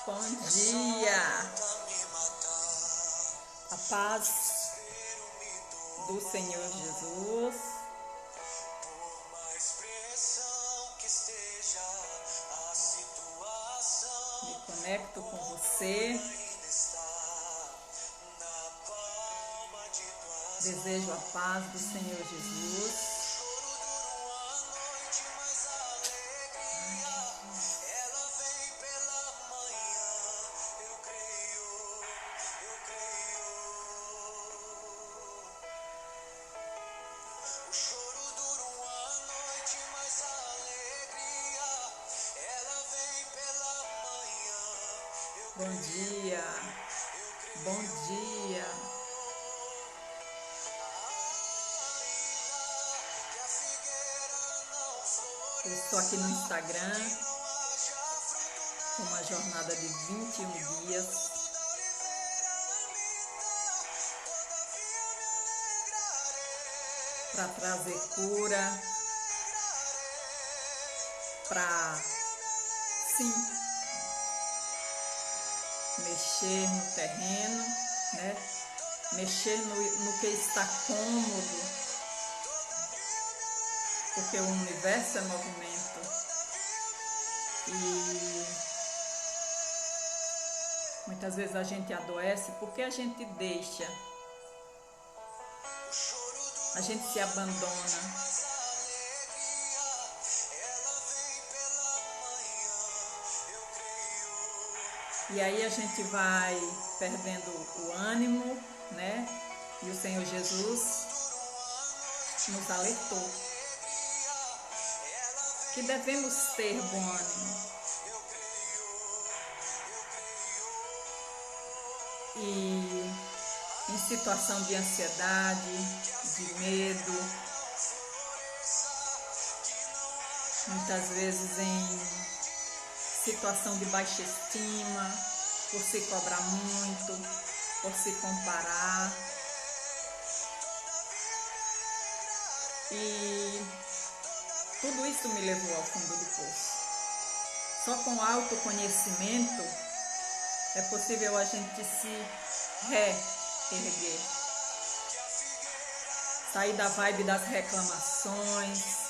Bom dia, a paz do Senhor Jesus. Me conecto com você. Desejo a paz do Senhor Jesus. Bom dia, bom dia. Eu estou aqui no Instagram com uma jornada de 21 dias. Para trazer cura, para sim mexer no terreno, né? Mexer no que está cômodo, porque o universo é movimento e muitas vezes a gente adoece porque a gente deixa, a gente se abandona. E aí a gente vai perdendo o ânimo, né? E o Senhor Jesus nos alertou que devemos ter bom ânimo. E em situação de ansiedade, de medo, muitas vezes em situação de baixa estima, por se cobrar muito, por se comparar. E tudo isso me levou ao fundo do poço. Só com autoconhecimento é possível a gente se reerguer. Sair da vibe das reclamações,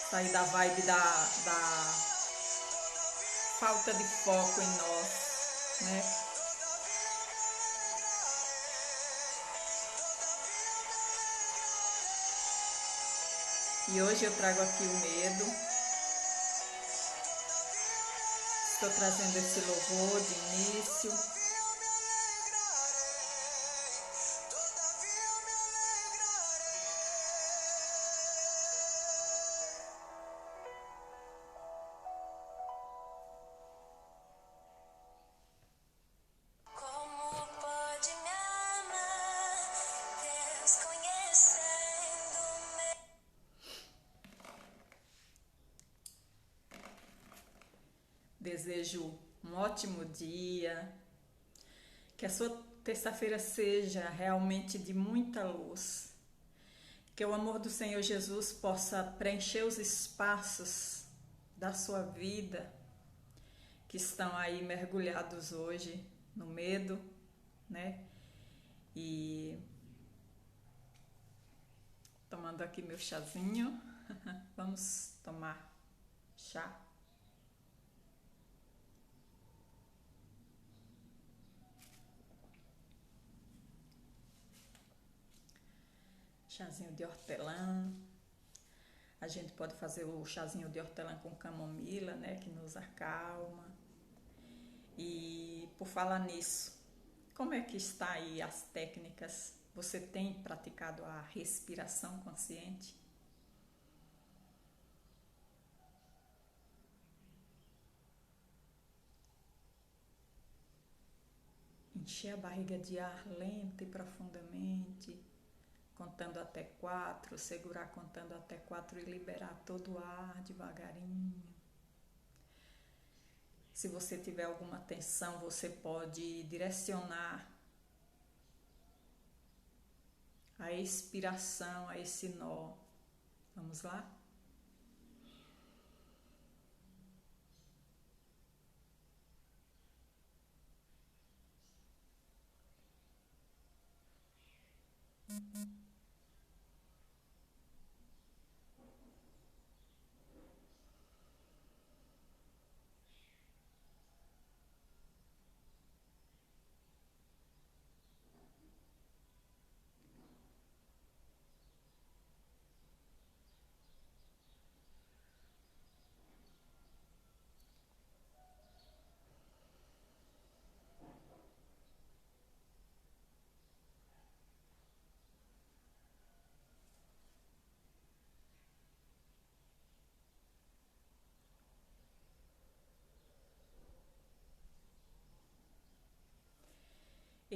sair da vibe da falta de foco em nós, né? E hoje eu trago aqui o medo. Estou trazendo esse louvor de início. Desejo um ótimo dia, que a sua terça-feira seja realmente de muita luz, que o amor do Senhor Jesus possa preencher os espaços da sua vida que estão aí mergulhados hoje no medo, né? E tomando aqui meu chazinho, vamos tomar chá. Chazinho de hortelã. A gente pode fazer o chazinho de hortelã com camomila, né, que nos acalma. E por falar nisso, como é que está aí as técnicas? Você tem praticado a respiração consciente? Encher a barriga de ar lenta e profundamente, contando até 4, segurar contando até 4 e liberar todo o ar devagarinho. Se você tiver alguma tensão, você pode direcionar a expiração a esse nó. Vamos lá?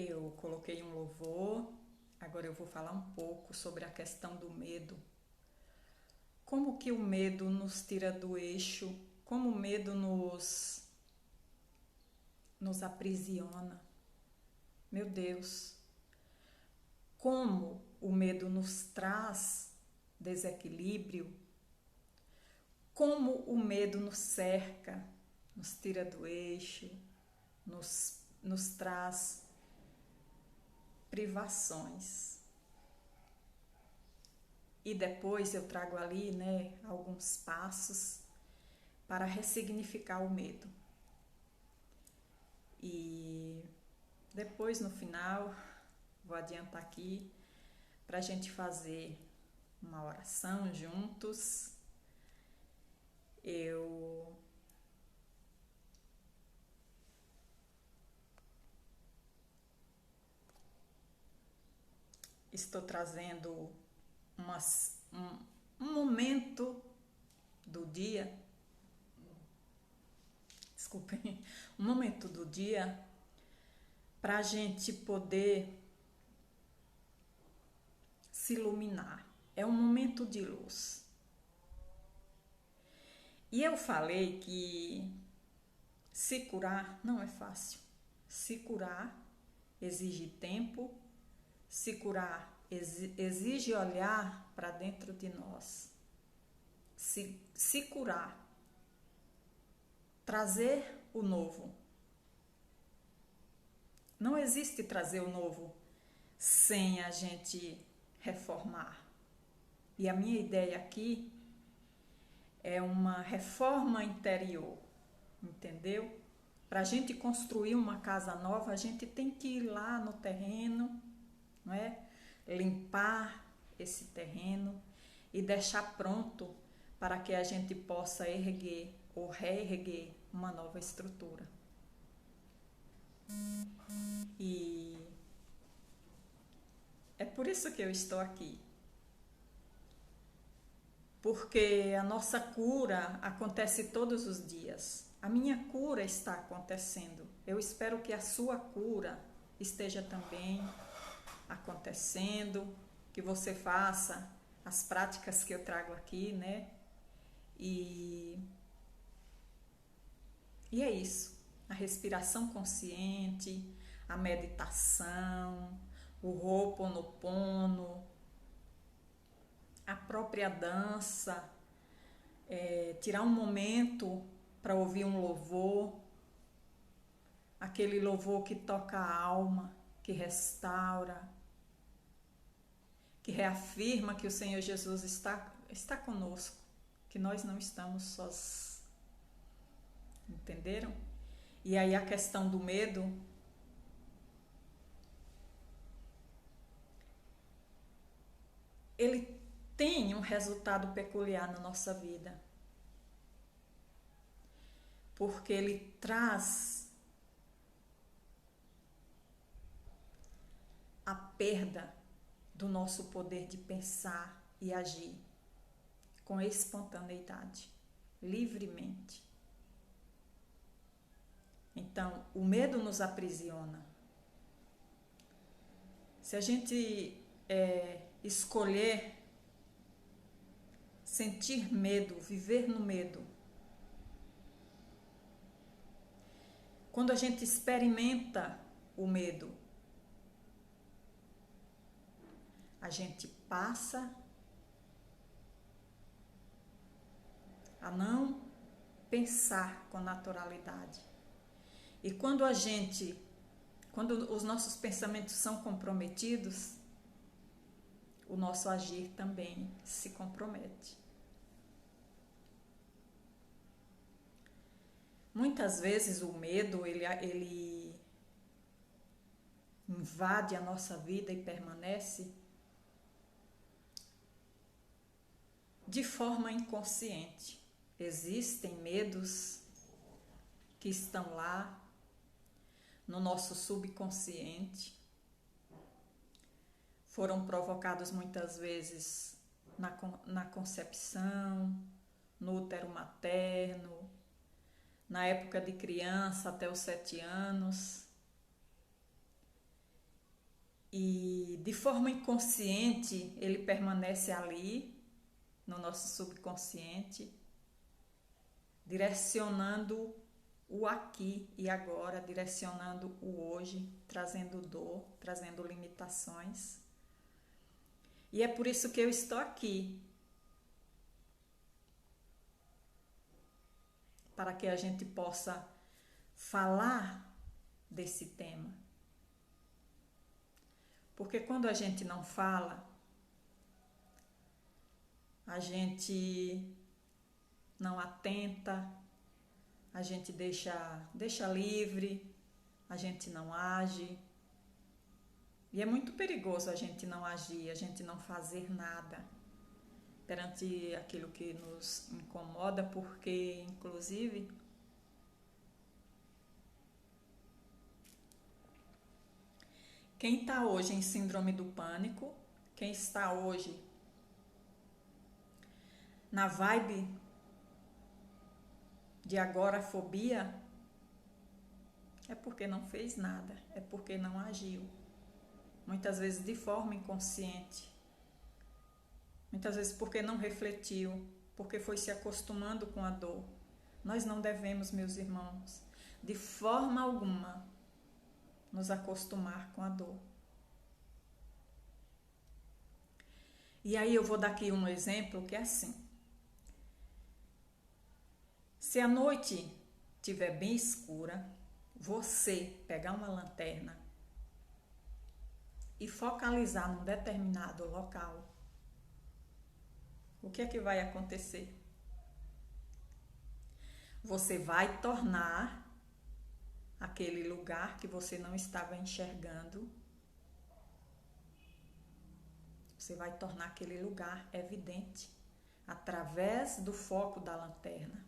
Eu coloquei um louvor, agora eu vou falar um pouco sobre a questão do medo. Como que o medo nos tira do eixo, como o medo nos aprisiona. Meu Deus, como o medo nos traz desequilíbrio, como o medo nos cerca, nos tira do eixo, nos traz privações. E depois eu trago ali, né, alguns passos para ressignificar o medo. E depois, no final, vou adiantar aqui para a gente fazer uma oração juntos. Eu estou trazendo um momento do dia, desculpem, um momento do dia para a gente poder se iluminar. É um momento de luz. E eu falei que se curar não é fácil. Se curar exige tempo, se curar exige olhar para dentro de nós. Se curar, trazer o novo. Não existe trazer o novo sem a gente reformar. E a minha ideia aqui é uma reforma interior, entendeu? Para a gente construir uma casa nova, a gente tem que ir lá no terreno, não é? Limpar esse terreno e deixar pronto para que a gente possa erguer ou reerguer uma nova estrutura. E é por isso que eu estou aqui. Porque a nossa cura acontece todos os dias. A minha cura está acontecendo. Eu espero que a sua cura esteja também acontecendo, que você faça as práticas que eu trago aqui, né? E é isso. A respiração consciente, a meditação, o Ho'oponopono, a própria dança, tirar um momento para ouvir um louvor, aquele louvor que toca a alma, que restaura, que reafirma que o Senhor Jesus está conosco, que nós não estamos sós. Entenderam? E aí a questão do medo, ele tem um resultado peculiar na nossa vida. Porque ele traz a perda do nosso poder de pensar e agir com espontaneidade, livremente. Então, o medo nos aprisiona. Se a gente escolher sentir medo, viver no medo, quando a gente experimenta o medo, a gente passa a não pensar com naturalidade. E quando os nossos pensamentos são comprometidos, o nosso agir também se compromete. Muitas vezes o medo, ele invade a nossa vida e permanece de forma inconsciente. Existem medos que estão lá no nosso subconsciente, foram provocados muitas vezes na concepção, no útero materno, na época de criança até os 7 anos. e de forma inconsciente ele permanece ali no nosso subconsciente, direcionando o aqui e agora, direcionando o hoje, trazendo dor, trazendo limitações. E é por isso que eu estou aqui, para que a gente possa falar desse tema. Porque quando a gente não fala, a gente não atenta, a gente deixa livre, a gente não age. E é muito perigoso a gente não agir, a gente não fazer nada perante aquilo que nos incomoda, porque, inclusive, quem está hoje em síndrome do pânico, quem está hoje na vibe de agorafobia, é porque não fez nada, é porque não agiu. Muitas vezes de forma inconsciente, muitas vezes porque não refletiu, porque foi se acostumando com a dor. Nós não devemos, meus irmãos, de forma alguma, nos acostumar com a dor. E aí eu vou dar aqui um exemplo que é assim. Se a noite estiver bem escura, você pegar uma lanterna e focalizar num determinado local, o que é que vai acontecer? Você vai tornar aquele lugar que você não estava enxergando, você vai tornar aquele lugar evidente através do foco da lanterna.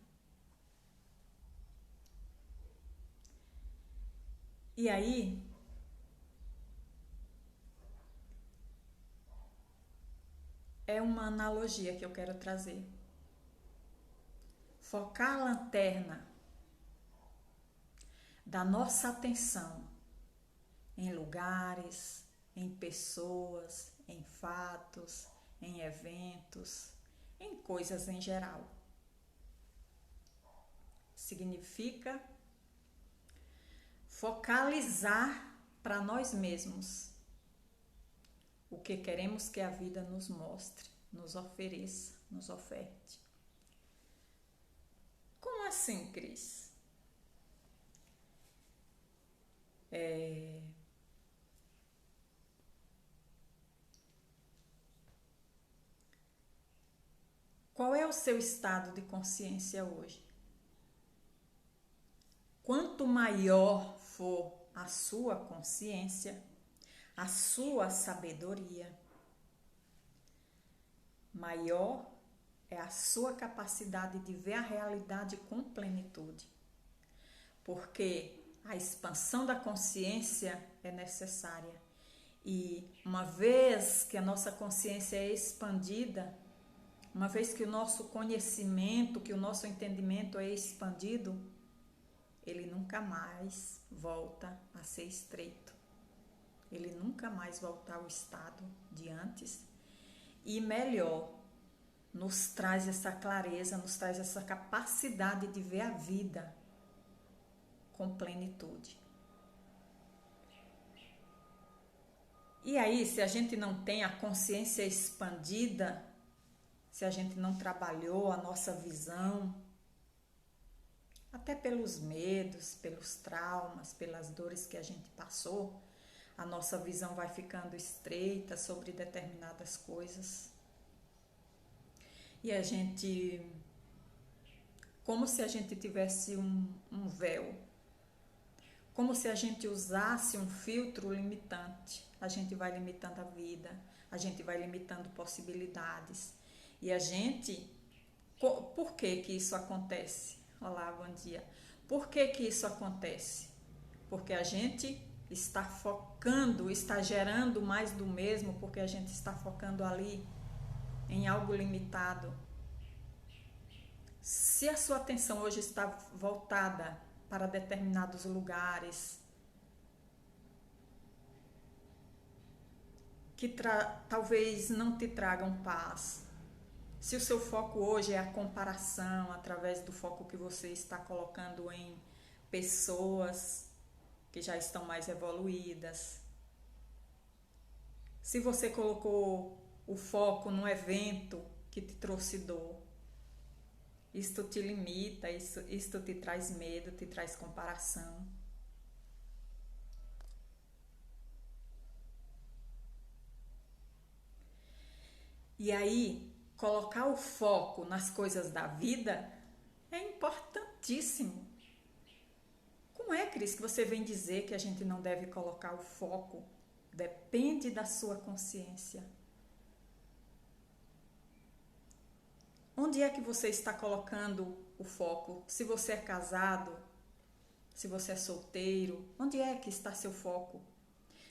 E aí, é uma analogia que eu quero trazer. Focar a lanterna da nossa atenção em lugares, em pessoas, em fatos, em eventos, em coisas em geral. Significa focalizar para nós mesmos o que queremos que a vida nos mostre, nos ofereça, nos oferte. Como assim, Cris? Qual é o seu estado de consciência hoje? Quanto maior for a sua consciência, a sua sabedoria, maior é a sua capacidade de ver a realidade com plenitude. Porque a expansão da consciência é necessária. E uma vez que a nossa consciência é expandida, uma vez que o nosso conhecimento, que o nosso entendimento é expandido, ele nunca mais volta a ser estreito. Ele nunca mais volta ao estado de antes. E melhor, nos traz essa clareza, nos traz essa capacidade de ver a vida com plenitude. E aí, se a gente não tem a consciência expandida, se a gente não trabalhou a nossa visão, até pelos medos, pelos traumas, pelas dores que a gente passou, a nossa visão vai ficando estreita sobre determinadas coisas. E a gente, como se a gente tivesse um véu, como se a gente usasse um filtro limitante. A gente vai limitando a vida, a gente vai limitando possibilidades. E a gente, por que que isso acontece? Olá, bom dia. Por que que isso acontece? Porque a gente está focando, está gerando mais do mesmo, porque a gente está focando ali em algo limitado. Se a sua atenção hoje está voltada para determinados lugares, talvez não te tragam paz. Se o seu foco hoje é a comparação, através do foco que você está colocando em pessoas que já estão mais evoluídas. Se você colocou o foco num evento que te trouxe dor, isto te limita, isto te traz medo, te traz comparação. E aí, colocar o foco nas coisas da vida é importantíssimo. Como é, Cris, que você vem dizer que a gente não deve colocar o foco? Depende da sua consciência. Onde é que você está colocando o foco? Se você é casado, se você é solteiro, onde é que está seu foco?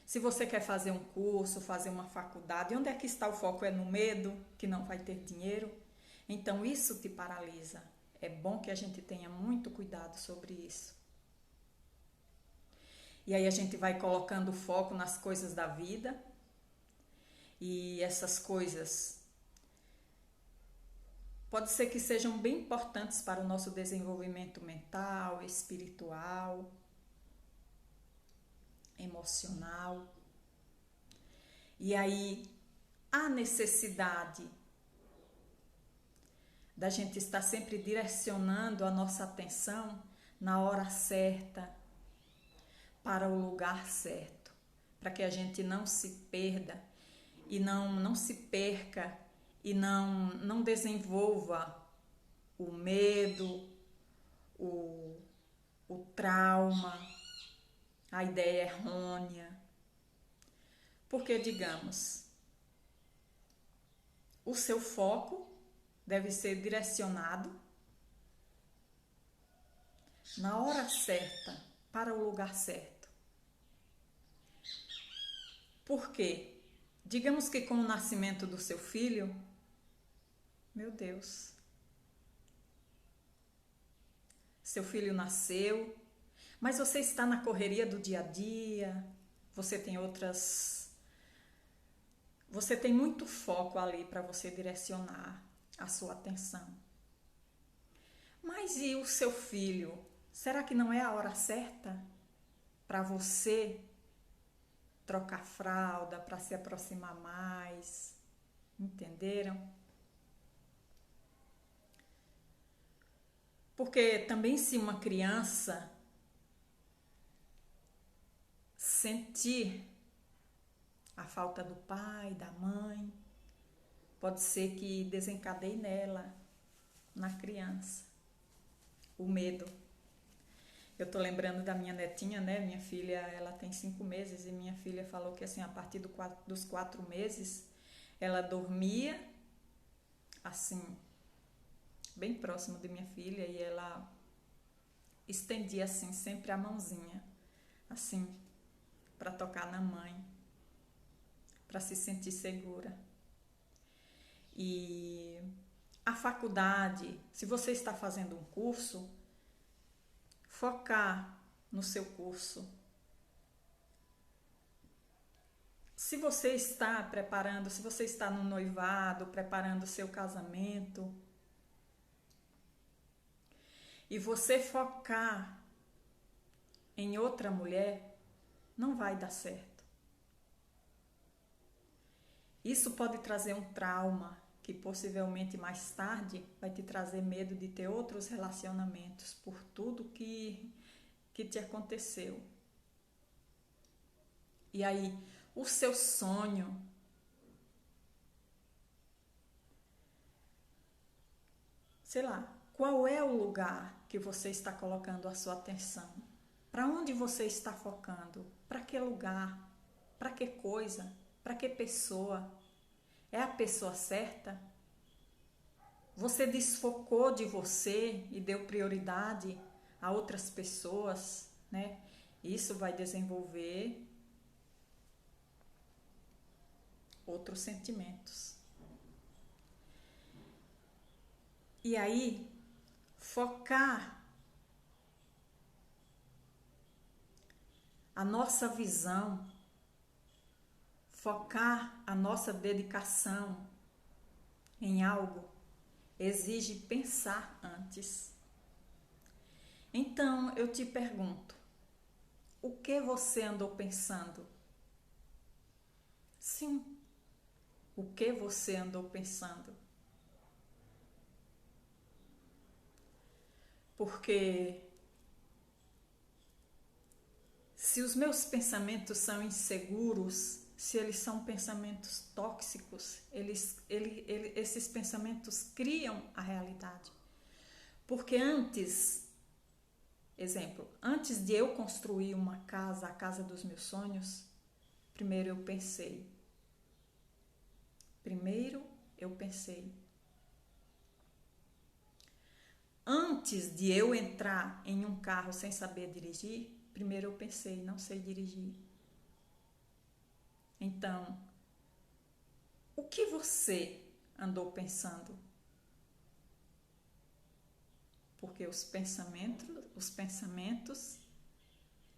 Se você quer fazer um curso, fazer uma faculdade, onde é que está o foco? É no medo, que não vai ter dinheiro? Então isso te paralisa. É bom que a gente tenha muito cuidado sobre isso. E aí a gente vai colocando o foco nas coisas da vida. E essas coisas pode ser que sejam bem importantes para o nosso desenvolvimento mental, espiritual, emocional. E aí a necessidade da gente estar sempre direcionando a nossa atenção na hora certa, para o lugar certo, para que a gente não se perda e não se perca e não desenvolva o medo, o trauma, a ideia errônea. Porque, digamos, o seu foco deve ser direcionado na hora certa, para o lugar certo. Por quê? Digamos que com o nascimento do seu filho, meu Deus, seu filho nasceu, mas você está na correria do dia a dia, você tem muito foco ali para você direcionar a sua atenção. Mas e o seu filho? Será que não é a hora certa para você trocar fralda, para se aproximar mais? Entenderam? Porque também se uma criança sentir a falta do pai, da mãe, pode ser que desencadeie nela, na criança, o medo. Eu tô lembrando da minha netinha, né? Minha filha, ela tem 5 meses e minha filha falou que assim, a partir dos 4 meses, ela dormia assim, bem próximo de minha filha e ela estendia assim, sempre a mãozinha, assim, para tocar na mãe, para se sentir segura. E a faculdade, se você está fazendo um curso, focar no seu curso. Se você está preparando, se você está no noivado, preparando o seu casamento, e você focar em outra mulher, não vai dar certo. Isso pode trazer um trauma, que possivelmente mais tarde vai te trazer medo de ter outros relacionamentos por tudo que te aconteceu. E aí, o seu sonho, sei lá, qual é o lugar que você está colocando a sua atenção? Para onde você está focando? Para que lugar? Para que coisa? Para que pessoa? É a pessoa certa? Você desfocou de você e deu prioridade a outras pessoas, né? Isso vai desenvolver outros sentimentos. E aí, focar a nossa visão focar a nossa dedicação em algo exige pensar antes. Então eu te pergunto, o que você andou pensando? Sim, o que você andou pensando? Porque se os meus pensamentos são inseguros, se eles são pensamentos tóxicos, esses pensamentos criam a realidade. Porque antes de eu construir uma casa, a casa dos meus sonhos, primeiro eu pensei. Antes de eu entrar em um carro sem saber dirigir, primeiro eu pensei, não sei dirigir. Então, o que você andou pensando? Porque os pensamentos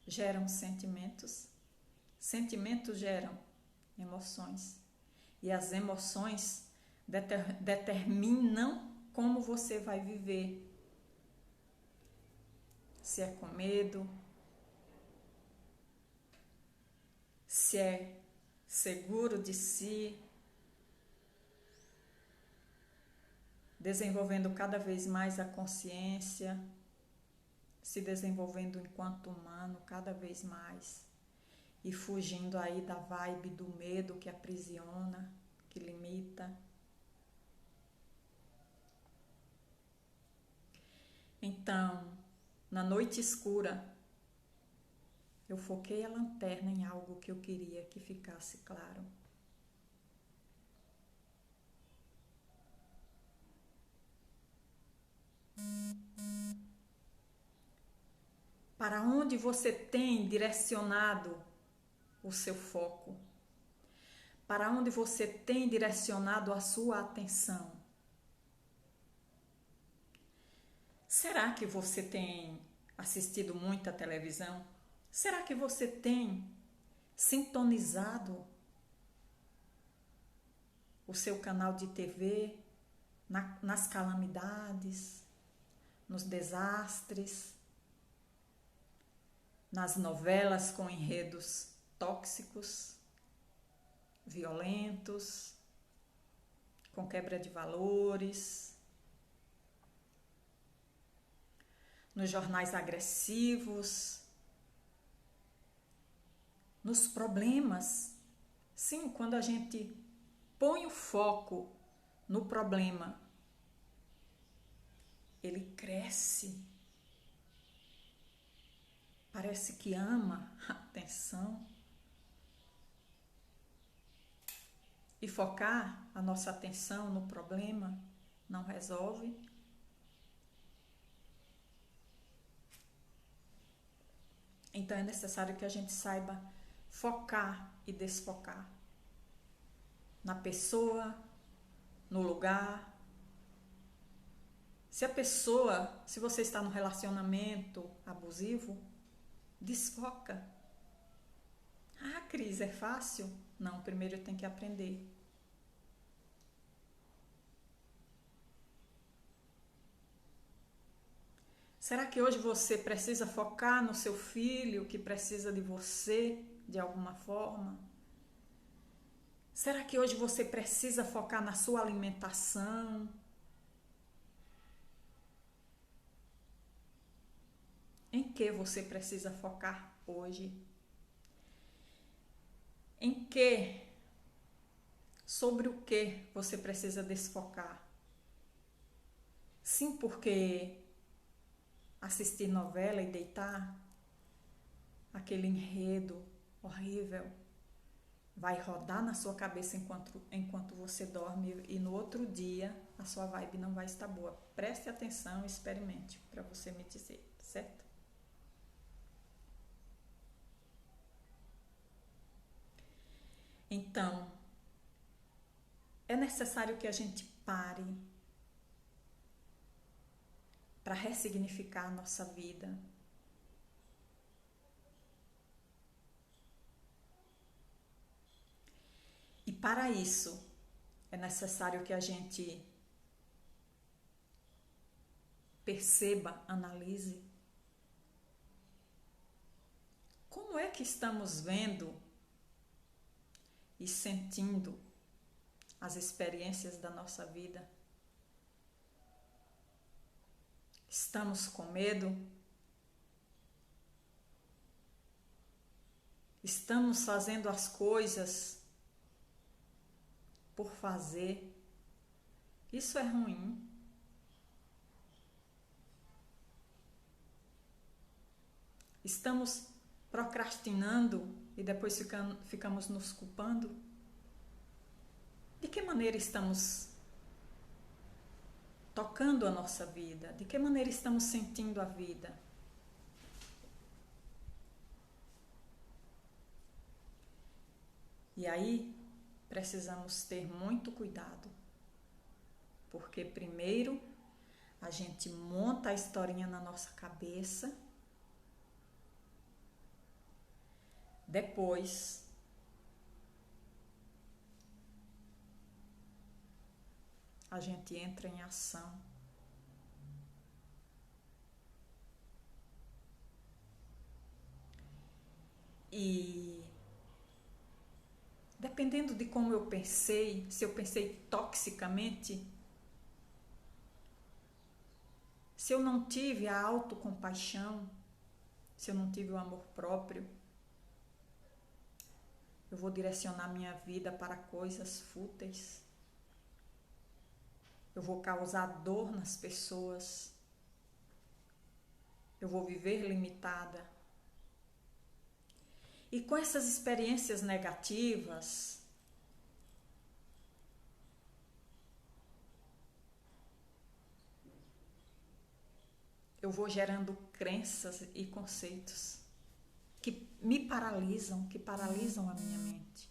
geram sentimentos, sentimentos geram emoções. E as emoções determinam como você vai viver. Se é com medo, se é seguro de si, desenvolvendo cada vez mais a consciência, se desenvolvendo enquanto humano cada vez mais e fugindo aí da vibe do medo que aprisiona, que limita. Então, na noite escura, eu foquei a lanterna em algo que eu queria que ficasse claro. Para onde você tem direcionado o seu foco? Para onde você tem direcionado a sua atenção? Será que você tem assistido muita televisão? Será que você tem sintonizado o seu canal de TV nas calamidades, nos desastres, nas novelas com enredos tóxicos, violentos, com quebra de valores, nos jornais agressivos, nos problemas? Sim, quando a gente põe o foco no problema, ele cresce. Parece que ama a atenção. E focar a nossa atenção no problema não resolve. Então é necessário que a gente saiba focar e desfocar na pessoa, no lugar. Se você está num relacionamento abusivo, desfoca. Ah, Cris, é fácil? Não, primeiro tem que aprender. Será que hoje você precisa focar no seu filho que precisa de você de alguma forma? Será que hoje você precisa focar na sua alimentação? Em que você precisa focar hoje? Em que? Sobre o que você precisa desfocar? Sim, porque assistir novela e deitar, aquele enredo horrível, vai rodar na sua cabeça enquanto você dorme e no outro dia a sua vibe não vai estar boa. Preste atenção e experimente para você me dizer, certo? Então, é necessário que a gente pare para ressignificar a nossa vida. para isso é necessário que a gente perceba, analise como é que estamos vendo e sentindo as experiências da nossa vida. Estamos com medo? Estamos fazendo as coisas por fazer? Isso é ruim. Estamos procrastinando e depois ficamos nos culpando? De que maneira estamos tocando a nossa vida? De que maneira estamos sentindo a vida? E aí precisamos ter muito cuidado, porque primeiro a gente monta a historinha na nossa cabeça, depois a gente entra em ação. E dependendo de como eu pensei, se eu pensei toxicamente, se eu não tive a autocompaixão, se eu não tive o amor próprio, eu vou direcionar minha vida para coisas fúteis. Eu vou causar dor nas pessoas. Eu vou viver limitada. E com essas experiências negativas, eu vou gerando crenças e conceitos que me paralisam, que paralisam a minha mente.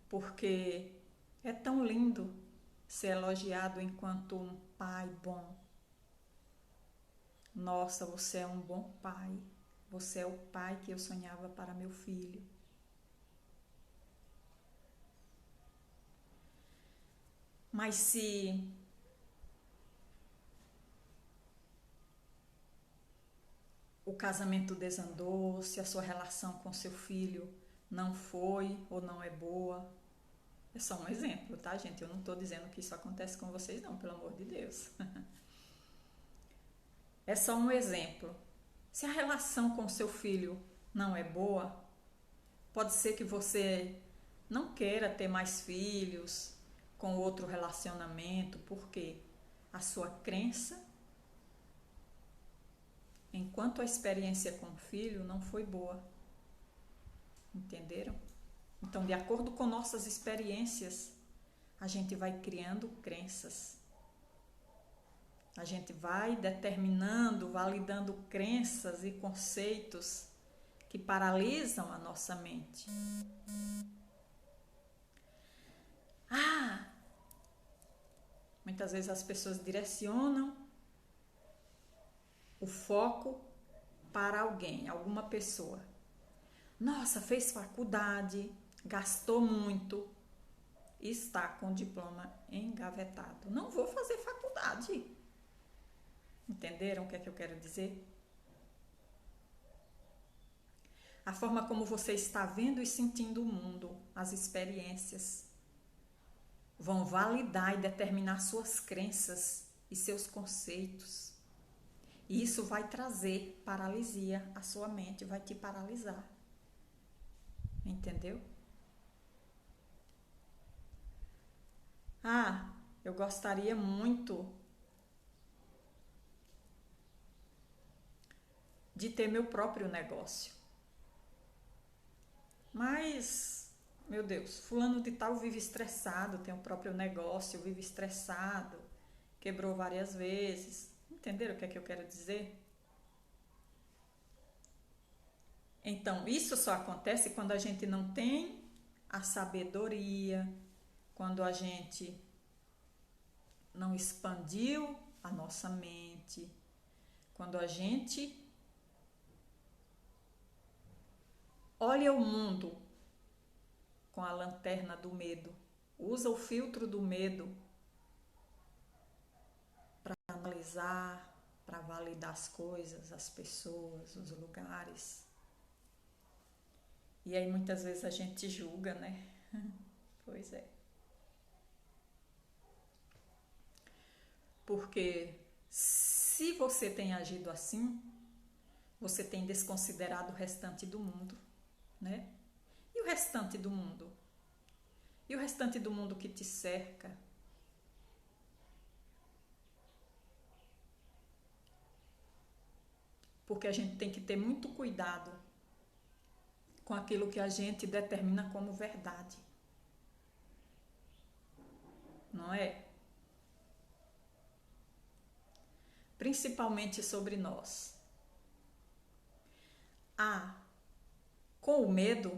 Porque é tão lindo ser elogiado enquanto um pai bom. Nossa, você é um bom pai. Você é o pai que eu sonhava para meu filho. Mas se o casamento desandou, se a sua relação com seu filho não foi ou não é boa, é só um exemplo, tá, gente? Eu não estou dizendo que isso acontece com vocês, não, pelo amor de Deus. É só um exemplo. Se a relação com seu filho não é boa, pode ser que você não queira ter mais filhos com outro relacionamento, porque a sua crença, enquanto a experiência com o filho não foi boa. Entenderam? Então, de acordo com nossas experiências, a gente vai criando crenças. A gente vai determinando, validando crenças e conceitos que paralisam a nossa mente. Muitas vezes as pessoas direcionam o foco para alguém, alguma pessoa. Nossa, fez faculdade, gastou muito, está com o diploma engavetado. Não vou fazer faculdade. Entenderam o que é que eu quero dizer? A forma como você está vendo e sentindo o mundo, as experiências, vão validar e determinar suas crenças e seus conceitos. E isso vai trazer paralisia à sua mente, vai te paralisar. Entendeu? Eu gostaria muito de ter meu próprio negócio. Mas, meu Deus, fulano de tal vive estressado, tem o próprio negócio, vive estressado, quebrou várias vezes. Entenderam o que é que eu quero dizer? Então, isso só acontece quando a gente não tem a sabedoria, quando a gente não expandiu a nossa mente, quando a gente Olha o mundo com a lanterna do medo. Usa o filtro do medo para analisar, para validar as coisas, as pessoas, os lugares. E aí muitas vezes a gente julga, né? Pois é. Porque se você tem agido assim, você tem desconsiderado o restante do mundo, né? E o restante do mundo? E o restante do mundo que te cerca? Porque a gente tem que ter muito cuidado com aquilo que a gente determina como verdade, não é? Principalmente sobre nós. Ah, com o medo,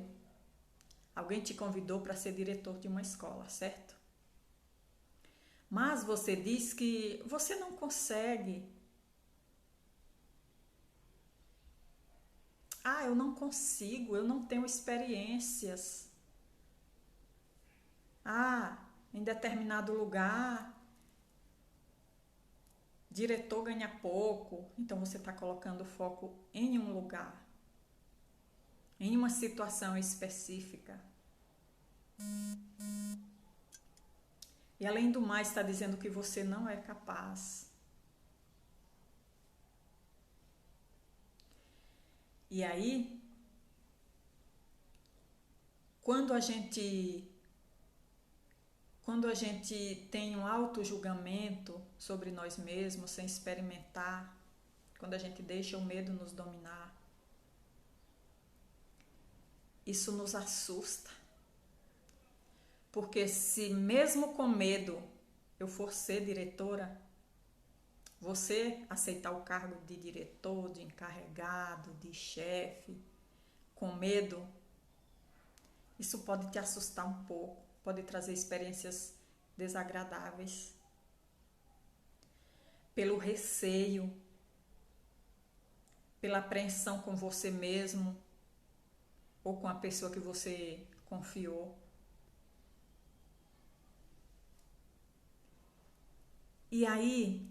alguém te convidou para ser diretor de uma escola, certo? Mas você diz que você não consegue. Ah, eu não consigo, eu não tenho experiências. Ah, em determinado lugar, diretor ganha pouco, então você está colocando foco em um lugar, em uma situação específica. E além do mais, está dizendo que você não é capaz. E aí, quando a gente tem um auto-julgamento sobre nós mesmos, sem experimentar, quando a gente deixa o medo nos dominar, isso nos assusta. Porque se mesmo com medo eu for ser diretora, você aceitar o cargo de diretor, de encarregado, de chefe, com medo, isso pode te assustar um pouco, pode trazer experiências desagradáveis. Pelo receio, pela apreensão com você mesmo ou com a pessoa que você confiou. E aí,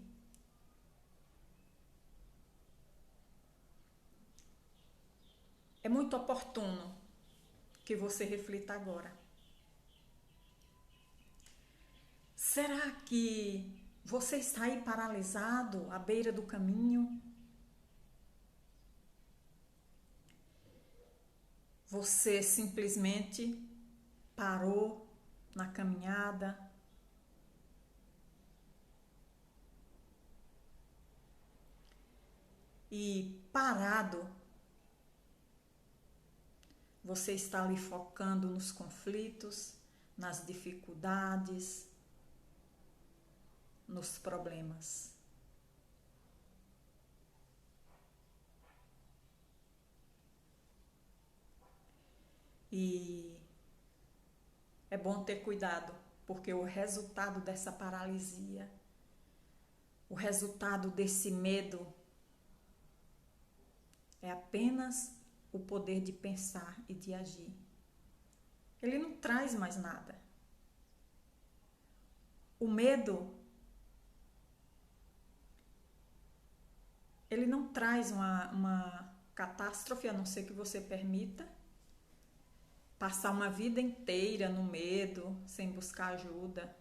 é muito oportuno que você reflita agora. Será que você está aí paralisado à beira do caminho? Você simplesmente parou na caminhada? E parado, você está ali focando nos conflitos, nas dificuldades, nos problemas. E é bom ter cuidado, porque o resultado dessa paralisia, o resultado desse medo, é apenas o poder de pensar e de agir. Ele não traz mais nada. O medo, ele não traz uma catástrofe, a não ser que você permita passar uma vida inteira no medo, sem buscar ajuda.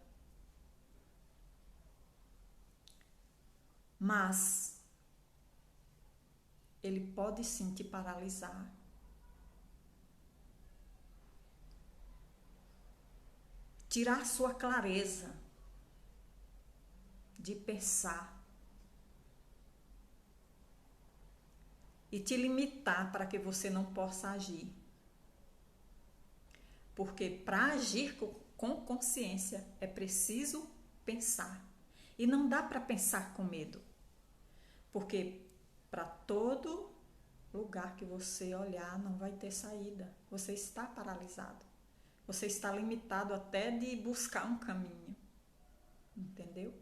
Mas ele pode sim te paralisar. Tirar sua clareza de pensar e te limitar para que você não possa agir. Porque para agir com consciência é preciso pensar. E não dá para pensar com medo. Porque para todo lugar que você olhar não vai ter saída. Você está paralisado. Você está limitado até de buscar um caminho. Entendeu?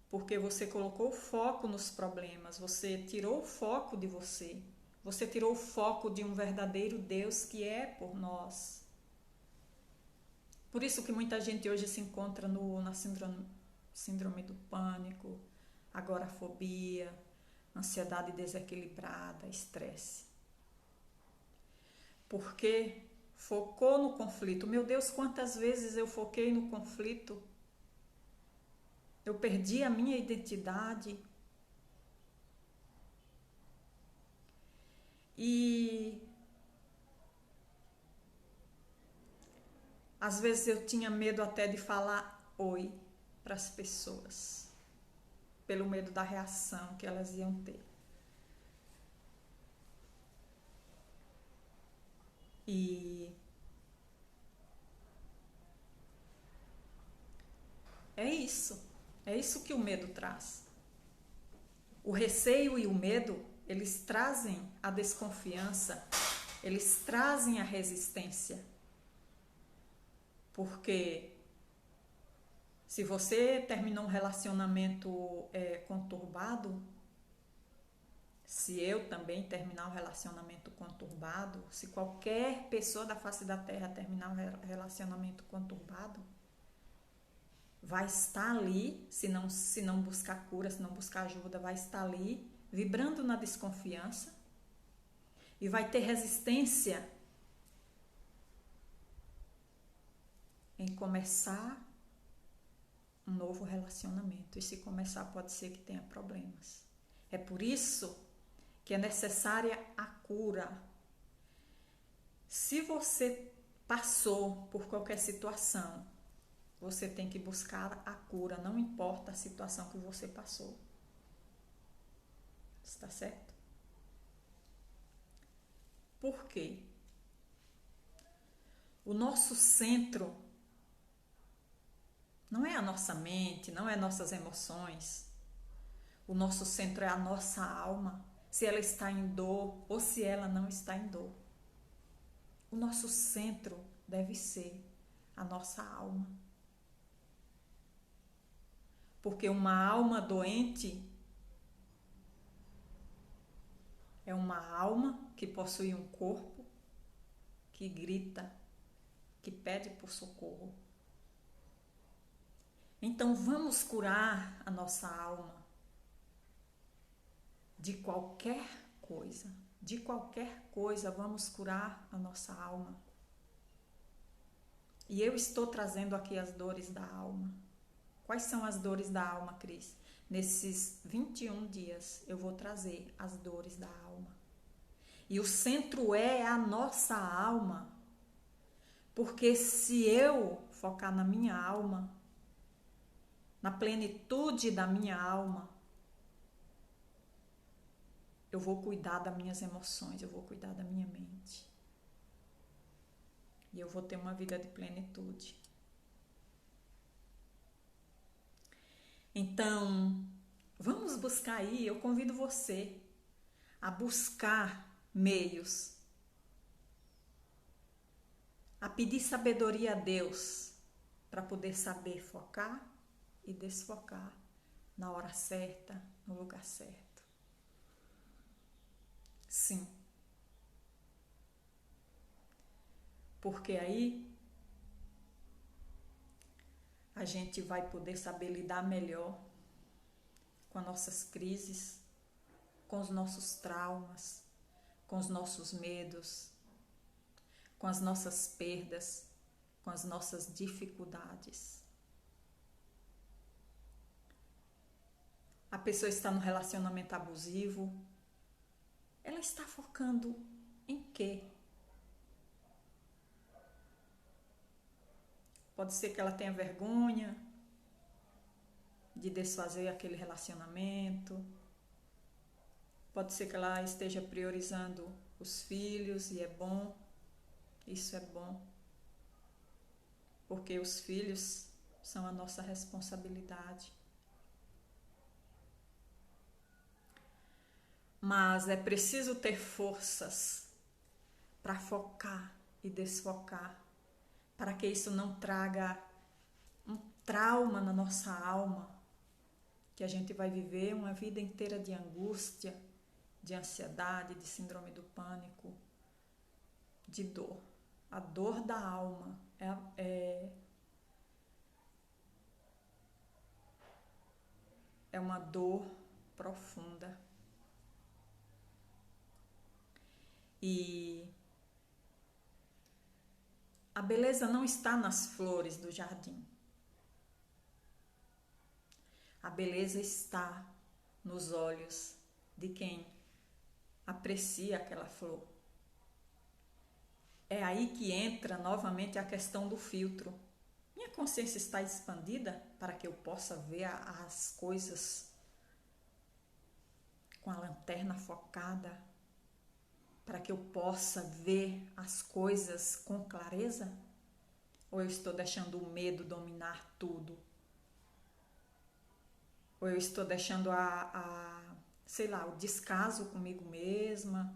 Porque você colocou o foco nos problemas, você tirou o foco de você. Você tirou o foco de um verdadeiro Deus que é por nós. Por isso que muita gente hoje se encontra na síndrome do pânico, agorafobia, ansiedade desequilibrada, estresse. Porque focou no conflito. Meu Deus, quantas vezes eu foquei no conflito? Eu perdi a minha identidade. E às vezes eu tinha medo até de falar oi para as pessoas, pelo medo da reação que elas iam ter. E é isso que o medo traz. O receio e o medo, eles trazem a desconfiança, eles trazem a resistência. Porque se você terminou um relacionamento conturbado, se eu também terminar um relacionamento conturbado, se qualquer pessoa da face da terra terminar um relacionamento conturbado, vai estar ali, se não buscar cura, se não buscar ajuda, vai estar ali, vibrando na desconfiança e vai ter resistência em começar um novo relacionamento. E se começar, pode ser que tenha problemas. É por isso que é necessária a cura. Se você passou por qualquer situação, você tem que buscar a cura, não importa a situação que você passou. Está certo? Por quê? O nosso centro não é a nossa mente, não é nossas emoções. O nosso centro é a nossa alma, se ela está em dor ou se ela não está em dor. O nosso centro deve ser a nossa alma. Porque uma alma doente é uma alma que possui um corpo que grita, que pede por socorro. Então vamos curar a nossa alma de qualquer coisa vamos curar a nossa alma. E eu estou trazendo aqui as dores da alma. Quais são as dores da alma, Cris? Nesses 21 dias eu vou trazer as dores da alma. E o centro é a nossa alma. Porque se eu focar na minha alma, na plenitude da minha alma, eu vou cuidar das minhas emoções, eu vou cuidar da minha mente. E eu vou ter uma vida de plenitude. Então, vamos buscar aí, eu convido você a buscar meios, a pedir sabedoria a Deus para poder saber focar e desfocar na hora certa, no lugar certo. Sim. Porque aí a gente vai poder saber lidar melhor com as nossas crises, com os nossos traumas, com os nossos medos, com as nossas perdas, com as nossas dificuldades. A pessoa está no relacionamento abusivo, ela está focando em quê? Pode ser que ela tenha vergonha de desfazer aquele relacionamento. Pode ser que ela esteja priorizando os filhos e é bom. Isso é bom. Porque os filhos são a nossa responsabilidade. Mas é preciso ter forças para focar e desfocar, para que isso não traga um trauma na nossa alma, que a gente vai viver uma vida inteira de angústia, de ansiedade, de síndrome do pânico, de dor. A dor da alma é uma dor profunda. E a beleza não está nas flores do jardim. A beleza está nos olhos de quem aprecia aquela flor. É aí que entra novamente a questão do filtro. Minha consciência está expandida para que eu possa ver as coisas com a lanterna focada, para que eu possa ver as coisas com clareza? Ou eu estou deixando o medo dominar tudo? Ou eu estou deixando o descaso comigo mesma?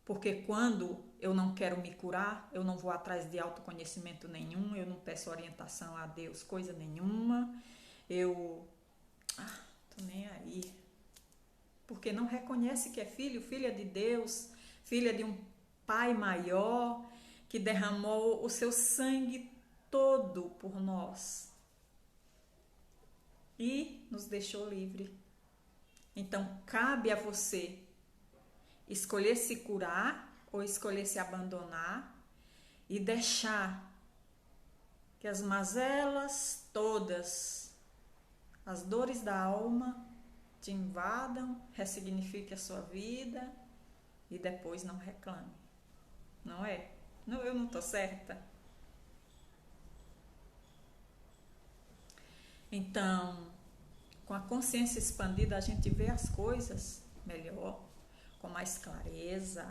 Porque quando eu não quero me curar, eu não vou atrás de autoconhecimento nenhum, eu não peço orientação a Deus, coisa nenhuma. Tô nem aí. Porque não reconhece que é filho, filha de Deus, filha de um Pai maior, que derramou o seu sangue todo por nós e nos deixou livre. Então, cabe a você escolher se curar ou escolher se abandonar e deixar que as mazelas todas, as dores da alma te invadam, ressignifique a sua vida e depois não reclame. Não é? Eu não estou certa? Então, com a consciência expandida, a gente vê as coisas melhor, com mais clareza,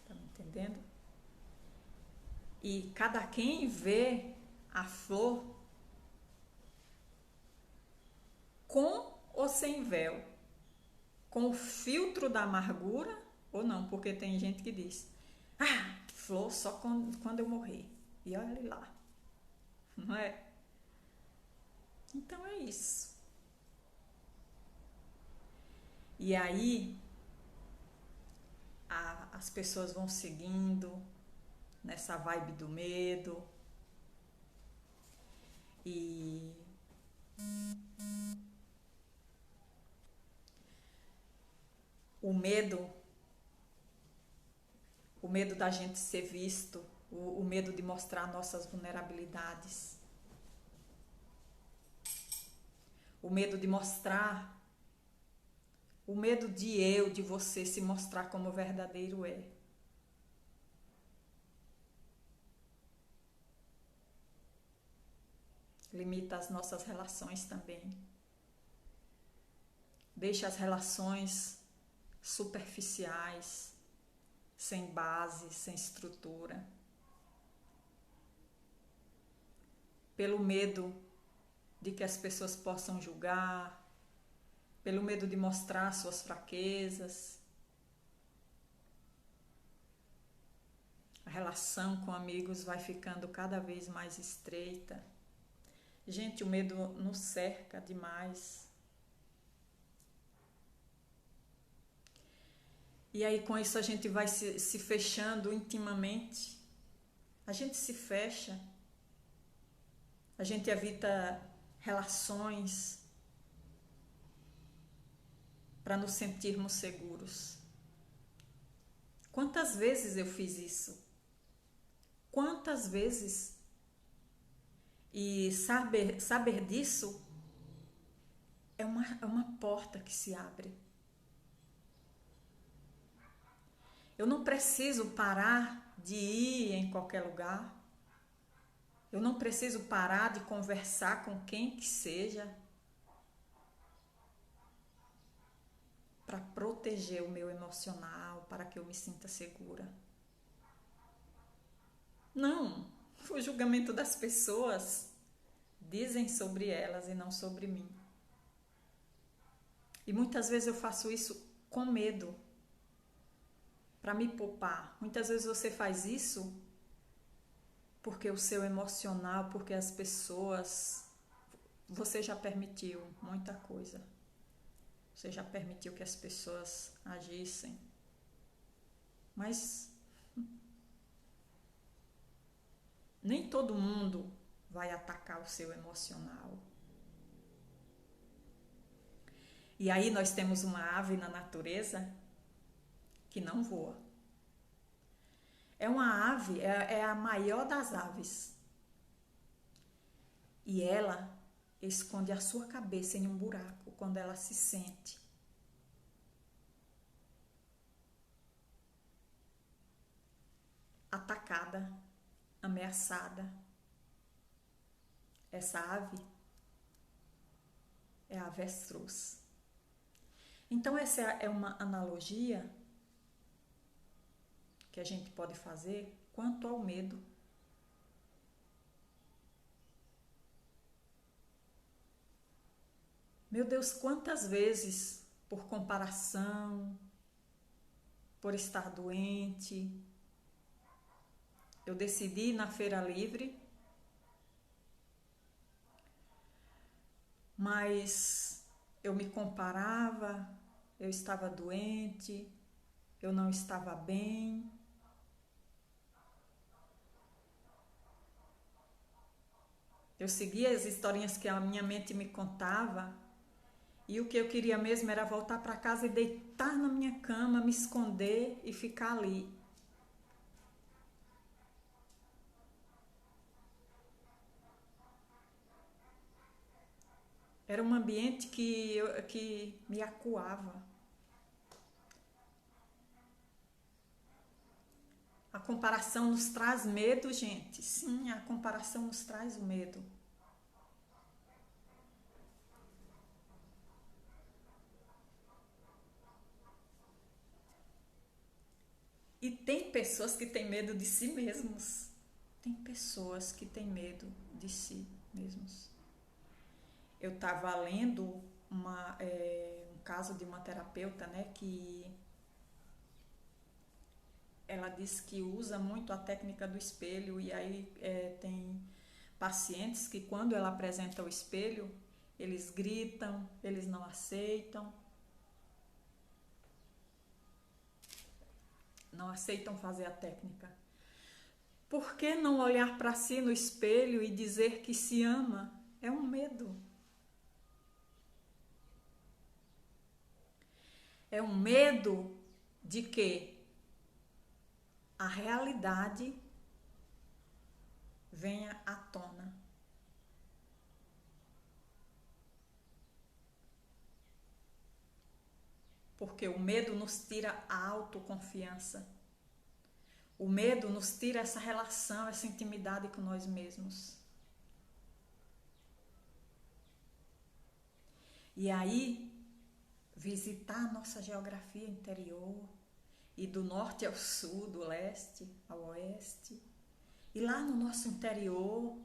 tá me entendendo? E cada quem vê a flor com ou sem véu, com o filtro da amargura ou não, porque tem gente que diz: flor só quando eu morrer. E olha lá, não é? Então é isso. E aí as pessoas vão seguindo nessa vibe do medo e o medo da gente ser visto, o medo de mostrar nossas vulnerabilidades, o medo de mostrar, o medo de você se mostrar como verdadeiro é. Limita as nossas relações também. Deixa as relações superficiais, sem base, sem estrutura. Pelo medo de que as pessoas possam julgar, pelo medo de mostrar suas fraquezas. A relação com amigos vai ficando cada vez mais estreita. Gente, o medo nos cerca demais. E aí com isso a gente vai se fechando intimamente. A gente se fecha. A gente evita relações para nos sentirmos seguros. Quantas vezes eu fiz isso? Quantas vezes? E saber disso é uma porta que se abre. Eu não preciso parar de ir em qualquer lugar. Eu não preciso parar de conversar com quem que seja para proteger o meu emocional, para que eu me sinta segura. Não, o julgamento das pessoas dizem sobre elas e não sobre mim. E muitas vezes eu faço isso com medo, para me poupar. Muitas vezes você faz isso porque o seu emocional, porque as pessoas, você já permitiu muita coisa. Você já permitiu que as pessoas agissem. Mas nem todo mundo vai atacar o seu emocional. E aí nós temos uma ave na natureza que não voa. É uma ave, é a maior das aves. E ela esconde a sua cabeça em um buraco quando ela se sente atacada, ameaçada. Essa ave é a avestruz. Então essa é uma analogia que a gente pode fazer quanto ao medo. Meu Deus, quantas vezes, por comparação, por estar doente, eu decidi ir na feira livre, mas eu me comparava, eu estava doente, eu não estava bem. Eu seguia as historinhas que a minha mente me contava e o que eu queria mesmo era voltar para casa e deitar na minha cama, me esconder e ficar ali. Era um ambiente que me acuava. A comparação nos traz medo, gente. Sim, a comparação nos traz o medo. E tem pessoas que têm medo de si mesmos. Tem pessoas que têm medo de si mesmos. Eu estava lendo um caso de uma terapeuta, né, que ela diz que usa muito a técnica do espelho e aí tem pacientes que quando ela apresenta o espelho, eles gritam, eles não aceitam. Não aceitam fazer a técnica. Por que não olhar para si no espelho e dizer que se ama? É um medo. É um medo de que a realidade venha à tona. Porque o medo nos tira a autoconfiança. O medo nos tira essa relação, essa intimidade com nós mesmos. E aí, visitar a nossa geografia interior, e do norte ao sul, do leste ao oeste, e lá no nosso interior,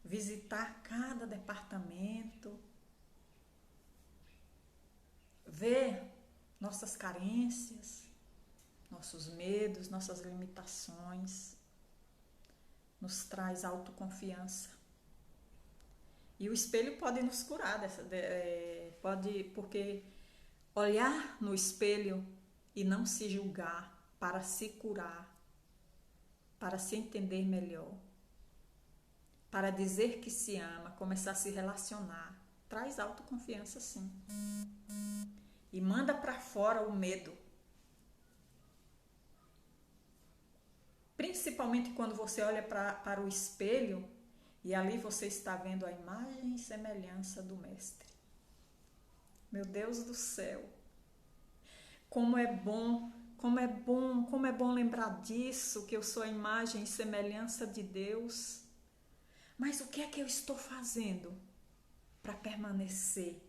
visitar cada departamento, ver nossas carências, nossos medos, nossas limitações, nos traz autoconfiança. E o espelho pode nos curar porque olhar no espelho e não se julgar para se curar, para se entender melhor, para dizer que se ama, começar a se relacionar, traz autoconfiança sim. E manda para fora o medo. Principalmente quando você olha para o espelho e ali você está vendo a imagem e semelhança do Mestre. Meu Deus do céu! Como é bom, como é bom, como é bom lembrar disso, que eu sou a imagem e semelhança de Deus. Mas o que é que eu estou fazendo para permanecer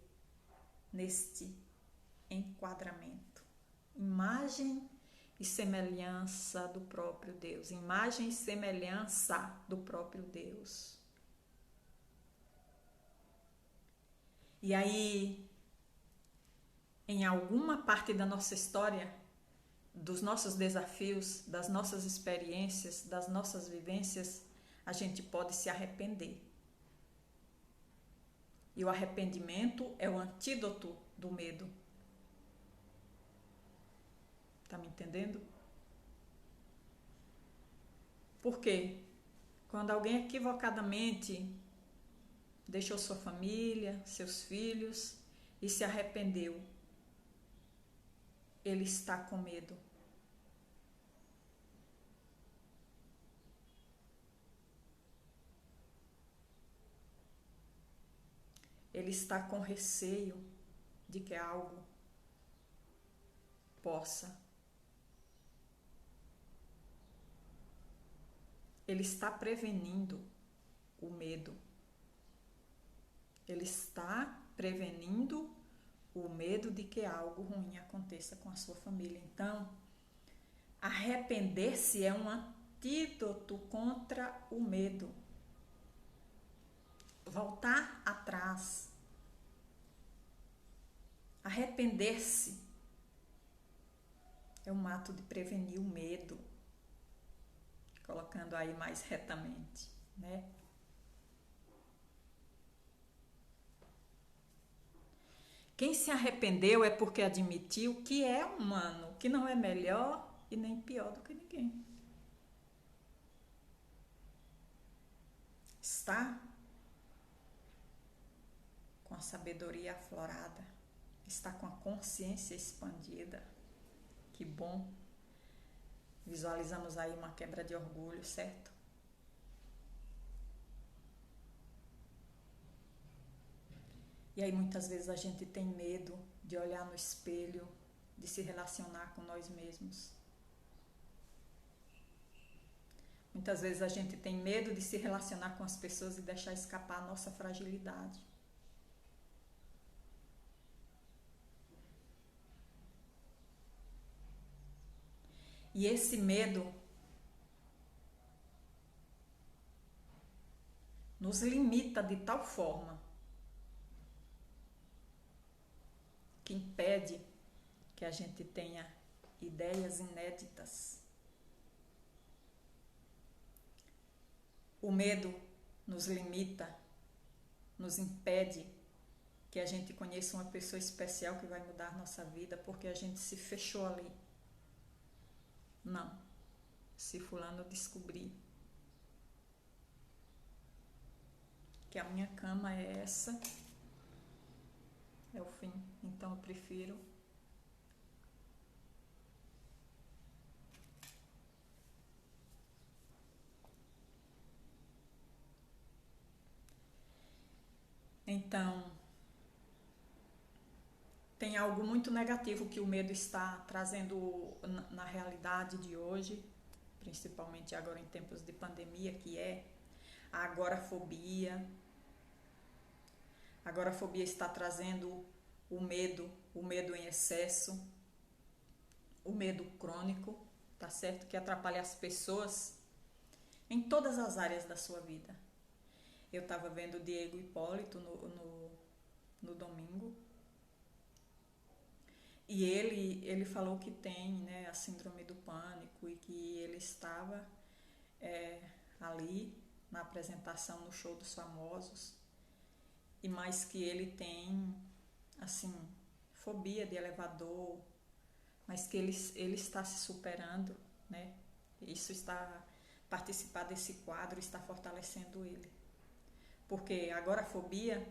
neste enquadramento? Imagem e semelhança do próprio Deus. Imagem e semelhança do próprio Deus. E aí, em alguma parte da nossa história, dos nossos desafios, das nossas experiências, das nossas vivências, a gente pode se arrepender. E o arrependimento é o antídoto do medo. Tá me entendendo? Por quê? Quando alguém equivocadamente deixou sua família, seus filhos e se arrependeu, ele está com medo. Ele está com receio de que algo possa. Ele está prevenindo o medo. Ele está prevenindo o medo de que algo ruim aconteça com a sua família. Então, arrepender-se é um antídoto contra o medo. Voltar atrás. Arrepender-se é um ato de prevenir o medo. Colocando aí mais retamente, né? Quem se arrependeu é porque admitiu que é humano, que não é melhor e nem pior do que ninguém. Está com a sabedoria aflorada, está com a consciência expandida. Que bom. Visualizamos aí uma quebra de orgulho, certo? E aí muitas vezes a gente tem medo de olhar no espelho, de se relacionar com nós mesmos. Muitas vezes a gente tem medo de se relacionar com as pessoas e deixar escapar a nossa fragilidade. E esse medo nos limita de tal forma que impede que a gente tenha ideias inéditas. O medo nos limita, nos impede que a gente conheça uma pessoa especial que vai mudar nossa vida, porque a gente se fechou ali. Não. Se fulano descobrir que a minha cama é essa, é o fim. Então eu prefiro Então, tem algo muito negativo que o medo está trazendo na realidade de hoje, principalmente agora em tempos de pandemia, que é a agorafobia. A agorafobia está trazendo o medo em excesso, o medo crônico, tá certo? Que atrapalha as pessoas em todas as áreas da sua vida. Eu estava vendo o Diego Hipólito no domingo, e ele falou que tem, né, a síndrome do pânico e que ele estava ali na apresentação no show dos famosos, e mais que ele tem, assim, fobia de elevador, mas que ele está se superando, né? Isso está, participar desse quadro está fortalecendo ele. Porque agora a fobia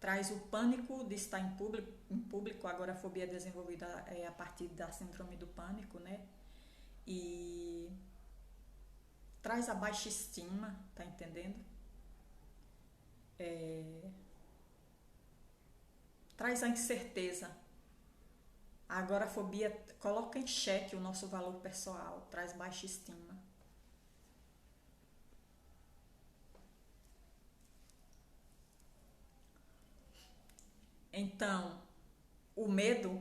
traz o pânico de estar em público, agora a fobia é desenvolvida a partir da síndrome do pânico, né? E traz a baixa estima, tá entendendo? Traz a incerteza. A agorafobia coloca em xeque o nosso valor pessoal, traz baixa estima. Então, o medo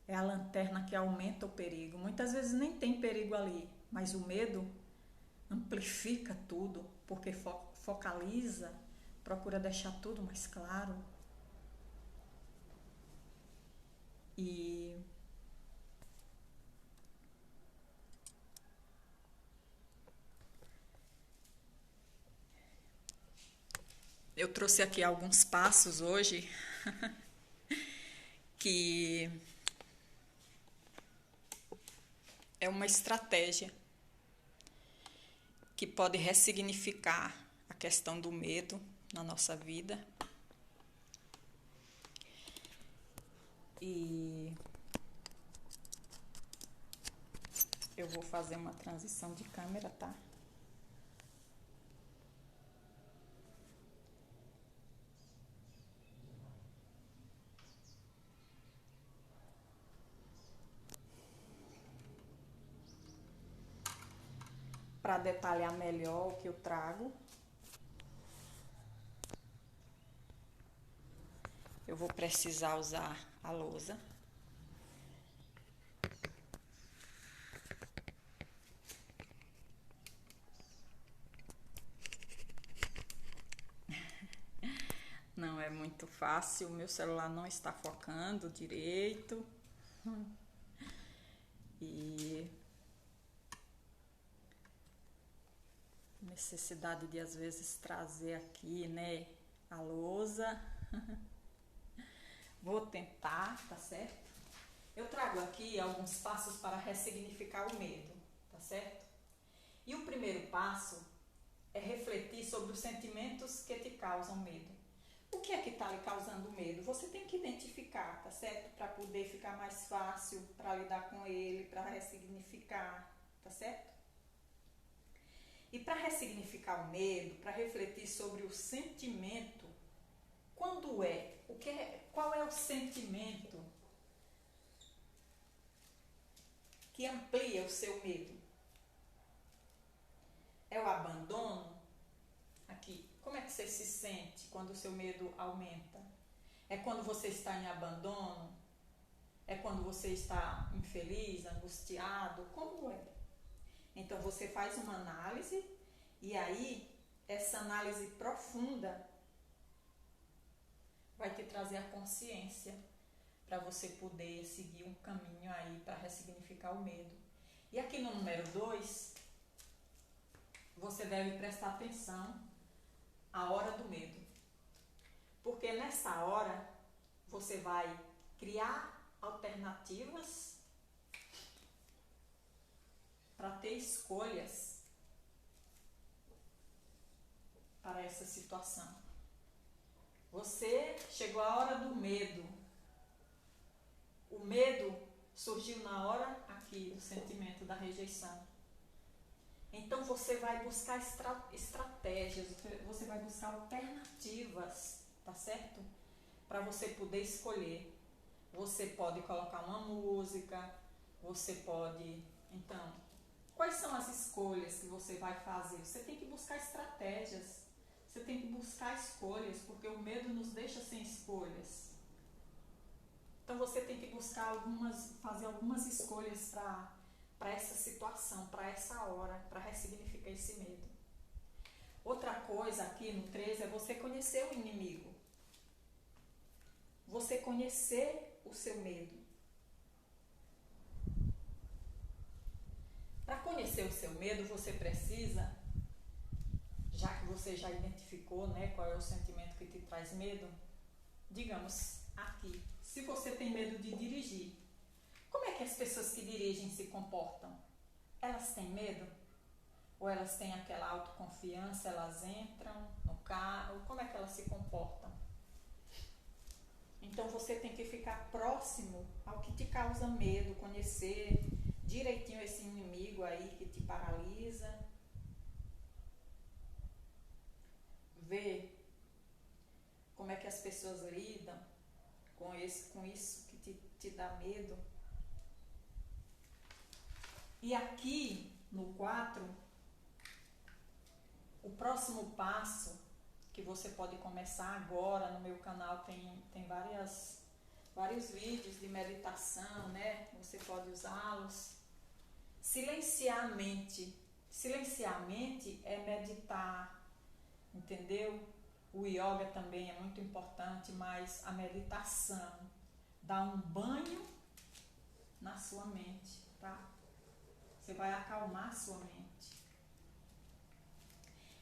é a lanterna que aumenta o perigo. Muitas vezes nem tem perigo ali, mas o medo amplifica tudo, porque focaliza, procura deixar tudo mais claro. E eu trouxe aqui alguns passos hoje que é uma estratégia que pode ressignificar a questão do medo na nossa vida. E eu vou fazer uma transição de câmera, tá? Para detalhar melhor o que eu trago, eu vou precisar usar a lousa. Não é muito fácil, o meu celular não está focando direito. E necessidade de às vezes trazer aqui, né, a lousa. Vou tentar, tá certo? Eu trago aqui alguns passos para ressignificar o medo, tá certo? E o primeiro passo é refletir sobre os sentimentos que te causam medo. O que é que está lhe causando medo? Você tem que identificar, tá certo? Para poder ficar mais fácil para lidar com ele, para ressignificar, tá certo? E para ressignificar o medo, para refletir sobre o sentimento, quando é? Qual é o sentimento que amplia o seu medo? É o abandono? Aqui, como é que você se sente quando o seu medo aumenta? É quando você está em abandono? É quando você está infeliz, angustiado? Como é? Então você faz uma análise e aí essa análise profunda vai te trazer a consciência para você poder seguir um caminho aí para ressignificar o medo. E aqui no número 2, você deve prestar atenção à hora do medo. Porque nessa hora você vai criar alternativas para ter escolhas para essa situação. Você chegou à hora do medo. O medo surgiu na hora aqui do sentimento da rejeição. Então você vai buscar estratégias, você vai buscar alternativas, tá certo? Para você poder escolher. Você pode colocar uma música, você pode... Então, quais são as escolhas que você vai fazer? Você tem que buscar estratégias, você tem que buscar escolhas, porque o medo nos deixa sem escolhas. Então você tem que buscar fazer algumas escolhas para essa situação, para essa hora, para ressignificar esse medo. Outra coisa aqui no 3 é você conhecer o inimigo. Você conhecer o seu medo. Para conhecer o seu medo, você precisa, já que você já identificou, né, qual é o sentimento que te traz medo, digamos aqui, se você tem medo de dirigir, como é que as pessoas que dirigem se comportam? Elas têm medo? Ou elas têm aquela autoconfiança, elas entram no carro, como é que elas se comportam? Então você tem que ficar próximo ao que te causa medo, conhecer direitinho esse inimigo aí que te paralisa, ver como é que as pessoas lidam com isso que te dá medo. E aqui no 4, o próximo passo que você pode começar agora, no meu canal tem vários vídeos de meditação, né? Você pode usá-los. Silenciar a mente. Silenciar a mente é meditar, entendeu? O yoga também é muito importante, mas a meditação dá um banho na sua mente, tá? Você vai acalmar a sua mente.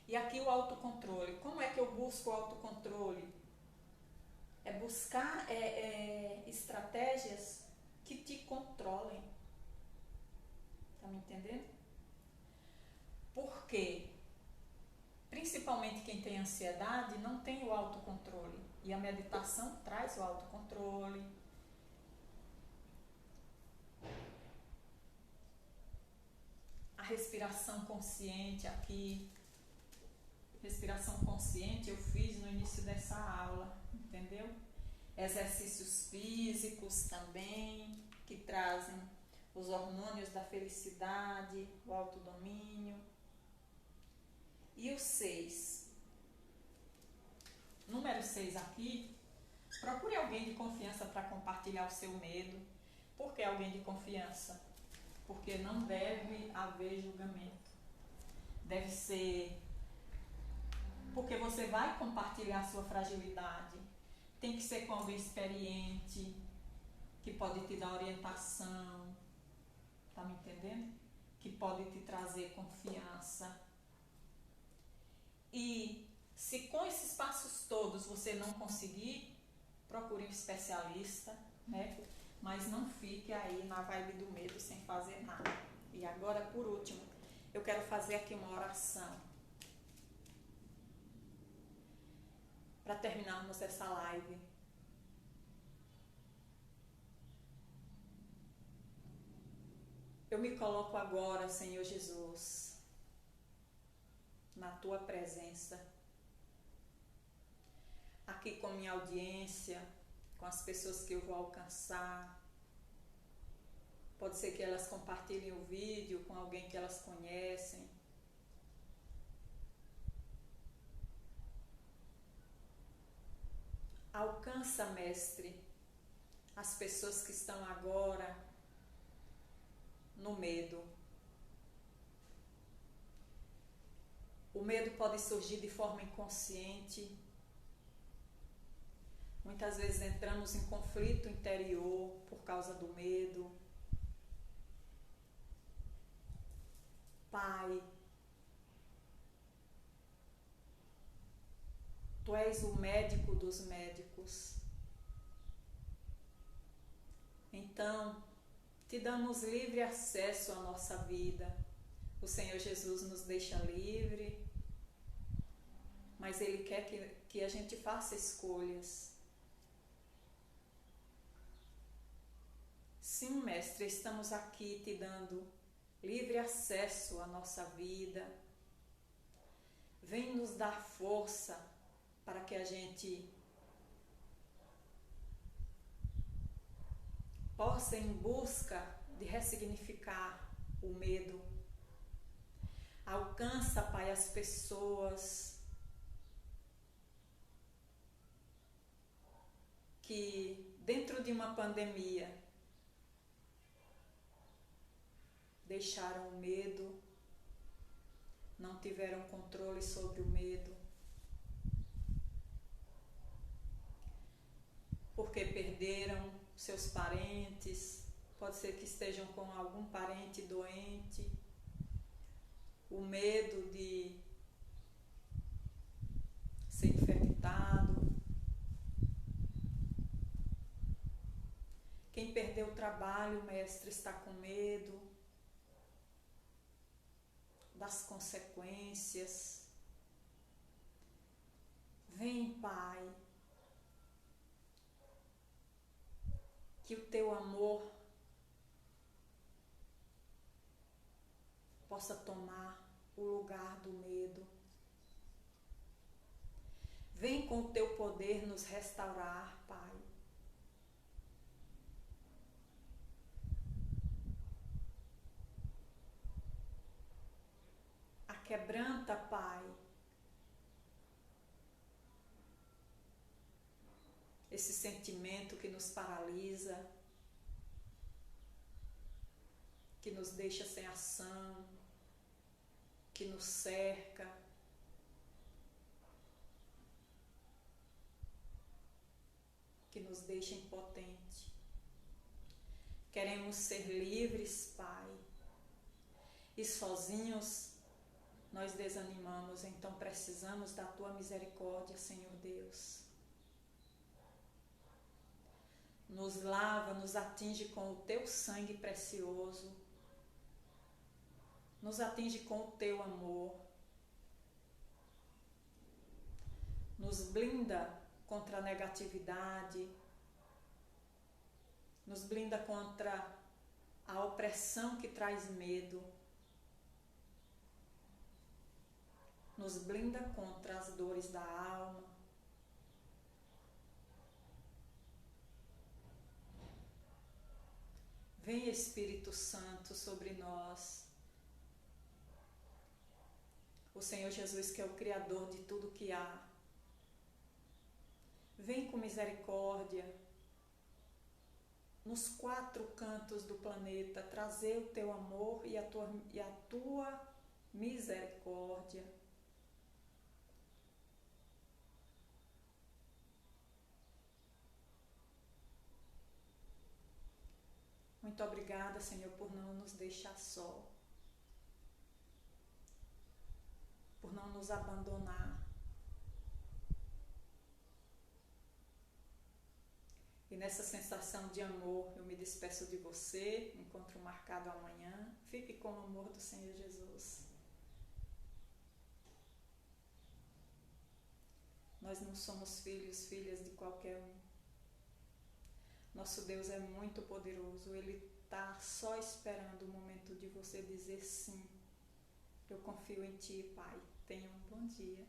E aqui o autocontrole. Como é que eu busco o autocontrole? É buscar estratégias que te controlem. Tá me entendendo? Porque, principalmente quem tem ansiedade, não tem o autocontrole. E a meditação traz o autocontrole. A respiração consciente aqui. Respiração consciente eu fiz no início dessa aula, entendeu? Exercícios físicos também, que trazem os hormônios da felicidade, o autodomínio. E o 6. Número 6 aqui, procure alguém de confiança para compartilhar o seu medo. Por que alguém de confiança? Porque não deve haver julgamento. Deve ser... Porque você vai compartilhar a sua fragilidade. Tem que ser com alguém experiente, que pode te dar orientação, tá me entendendo? Que pode te trazer confiança. E se com esses passos todos você não conseguir, procure um especialista, né? Mas não fique aí na vibe do medo sem fazer nada. E agora, por último, eu quero fazer aqui uma oração para terminarmos essa live. Eu me coloco agora, Senhor Jesus, na Tua presença, aqui com minha audiência, com as pessoas que eu vou alcançar. Pode ser que elas compartilhem o vídeo com alguém que elas conhecem. Alcança, Mestre, as pessoas que estão agora no medo. O medo pode surgir de forma inconsciente. Muitas vezes entramos em conflito interior por causa do medo. Pai, Tu és o médico dos médicos. Então, Te damos livre acesso à nossa vida. O Senhor Jesus nos deixa livre, mas Ele quer que a gente faça escolhas. Sim, Mestre, estamos aqui Te dando livre acesso à nossa vida. Vem nos dar força para que a gente possa ir em busca de ressignificar o medo. Alcança, Pai, as pessoas que dentro de uma pandemia deixaram o medo, não tiveram controle sobre o medo, porque perderam seus parentes, pode ser que estejam com algum parente doente, o medo de ser infectado. Quem perdeu o trabalho, Mestre, está com medo das consequências. Vem, Pai, que o Teu amor possa tomar o lugar do medo. Vem com o Teu poder nos restaurar, Pai. Quebranta, Pai, esse sentimento que nos paralisa, que nos deixa sem ação, que nos cerca. Que nos deixa impotente. Queremos ser livres, Pai, e sozinhos nós desanimamos, então precisamos da Tua misericórdia, Senhor Deus. nos lava, nos atinge com o teu sangue precioso, nos atinge com o teu amor, nos blinda contra a negatividade, nos blinda contra a opressão que traz medo, nos blinda contra as dores da alma. Vem Espírito Santo sobre nós, o Senhor Jesus, que é o Criador de tudo que há. Vem com misericórdia nos 4 cantos do planeta, trazer o teu amor e a tua misericórdia. Muito obrigada, Senhor, por não nos deixar só, por não nos abandonar. E nessa sensação de amor, eu me despeço de você, encontro marcado amanhã. Fique com o amor do Senhor Jesus. Nós não somos filhos, filhas de qualquer um. Nosso Deus é muito poderoso, Ele está só esperando o momento de você dizer sim. Eu confio em Ti, Pai. Tenha um bom dia.